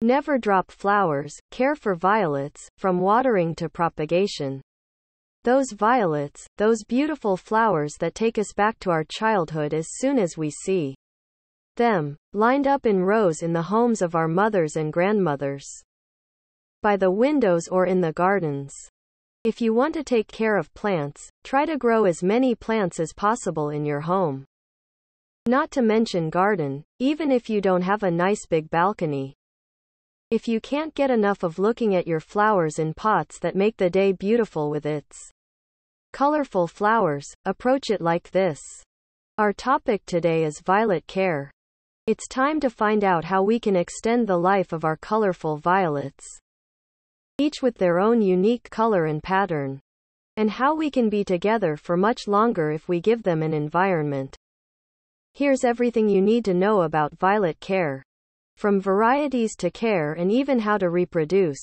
Never drop flowers, care for violets, from watering to propagation. Those violets, those beautiful flowers that take us back to our childhood as soon as we see them, lined up in rows in the homes of our mothers and grandmothers, by the windows or in the gardens. If you want to take care of plants, try to grow as many plants as possible in your home. Not to mention garden, even if you don't have a nice big balcony. If you can't get enough of looking at your flowers in pots that make the day beautiful with its colorful flowers, approach it like this. Our topic today is violet care. It's time to find out how we can extend the life of our colorful violets, each with their own unique color and pattern, and how we can be together for much longer if we give them an environment. Here's everything you need to know about violet care, from varieties to care and even how to reproduce.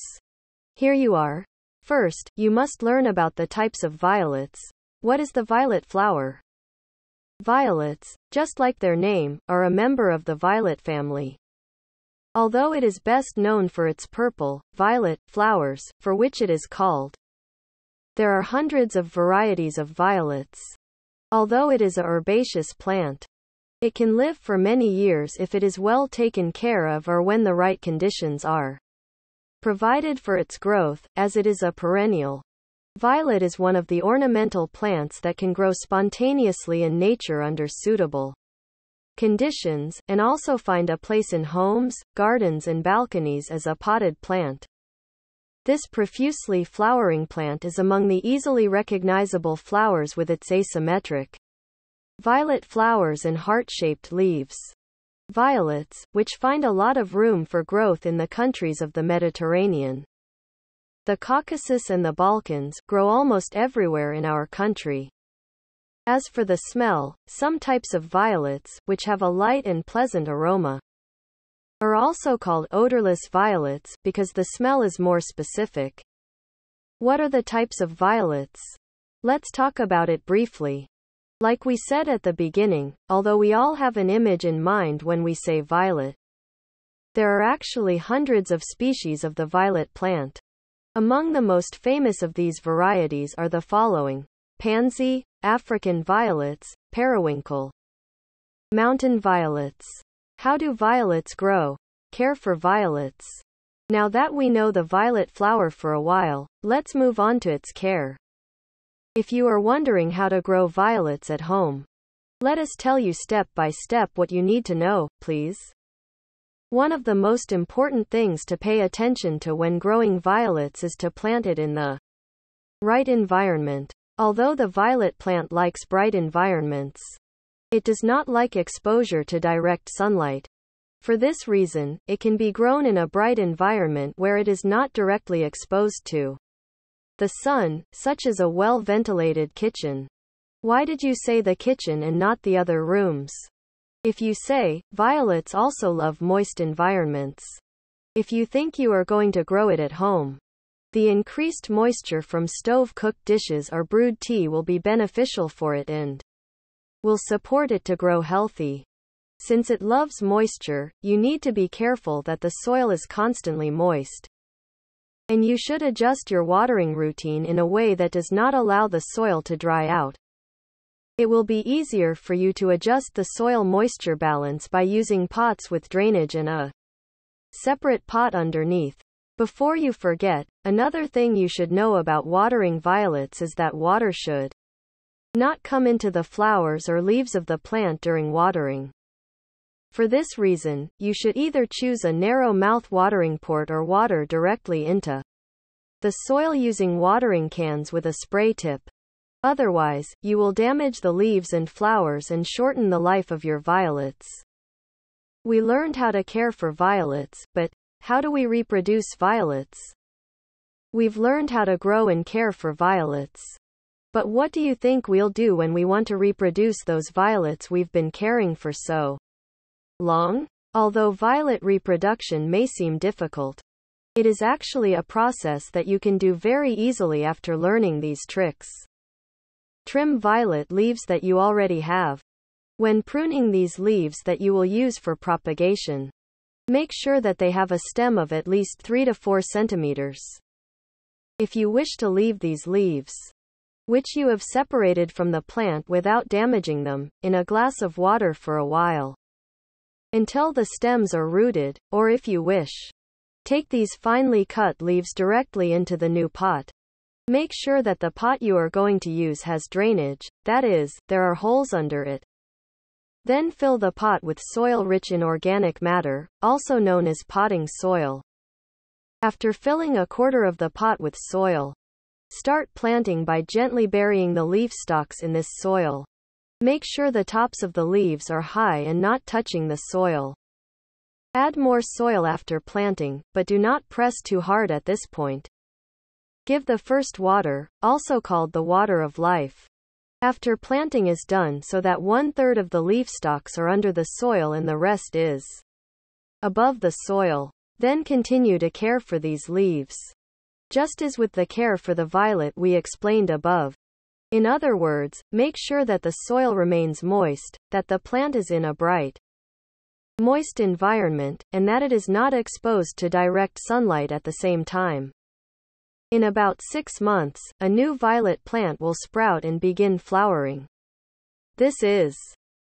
Here you are. First, you must learn about the types of violets. What is the violet flower? Violets, just like their name, are a member of the violet family. Although it is best known for its purple, violet, flowers, for which it is called. There are hundreds of varieties of violets. Although it is a herbaceous plant, it can live for many years if it is well taken care of or when the right conditions are provided for its growth, as it is a perennial. Violet is one of the ornamental plants that can grow spontaneously in nature under suitable conditions, and also find a place in homes, gardens and balconies as a potted plant. This profusely flowering plant is among the easily recognizable flowers with its asymmetric violet flowers and heart-shaped leaves. Violets, which find a lot of room for growth in the countries of the Mediterranean, the Caucasus and the Balkans, grow almost everywhere in our country. As for the smell, some types of violets, which have a light and pleasant aroma, are also called odorless violets, because the smell is more specific. What are the types of violets? Let's talk about it briefly. Like we said at the beginning, although we all have an image in mind when we say violet, there are actually hundreds of species of the violet plant. Among the most famous of these varieties are the following: pansy, African violets, periwinkle, mountain violets. How do violets grow? Care for violets. Now that we know the violet flower for a while, let's move on to its care. If you are wondering how to grow violets at home, let us tell you step by step what you need to know, please. One of the most important things to pay attention to when growing violets is to plant it in the right environment. Although the violet plant likes bright environments, it does not like exposure to direct sunlight. For this reason, it can be grown in a bright environment where it is not directly exposed to the sun, such as a well-ventilated kitchen. Why did you say the kitchen and not the other rooms? If you say, violets also love moist environments. If you think you are going to grow it at home, the increased moisture from stove-cooked dishes or brewed tea will be beneficial for it and will support it to grow healthy. Since it loves moisture, you need to be careful that the soil is constantly moist. And you should adjust your watering routine in a way that does not allow the soil to dry out. It will be easier for you to adjust the soil moisture balance by using pots with drainage and a separate pot underneath. Before you forget, another thing you should know about watering violets is that water should not come into the flowers or leaves of the plant during watering. For this reason, you should either choose a narrow mouth watering port or water directly into the soil using watering cans with a spray tip. Otherwise, you will damage the leaves and flowers and shorten the life of your violets. We learned how to care for violets, but how do we reproduce violets? We've learned how to grow and care for violets. But what do you think we'll do when we want to reproduce those violets we've been caring for so long? Although violet reproduction may seem difficult, it is actually a process that you can do very easily after learning these tricks. Trim violet leaves that you already have. When pruning these leaves that you will use for propagation, Make sure that they have a stem of at least 3 to 4 centimeters. If you wish to leave these leaves, which you have separated from the plant without damaging them, in a glass of water for a while, until the stems are rooted, or if you wish, take these finely cut leaves directly into the new pot. Make sure that the pot you are going to use has drainage, that is, there are holes under it. Then fill the pot with soil rich in organic matter, also known as potting soil. After filling a quarter of the pot with soil, start planting by gently burying the leaf stalks in this soil. Make sure the tops of the leaves are high and not touching the soil. Add more soil after planting, but do not press too hard at this point. Give the first water, also called the water of life, after planting is done, so that 1/3 of the leaf stalks are under the soil and the rest is above the soil. Then continue to care for these leaves, just as with the care for the violet we explained above. In other words, make sure that the soil remains moist, that the plant is in a bright, moist environment, and that it is not exposed to direct sunlight at the same time. In about 6 months, a new violet plant will sprout and begin flowering. This is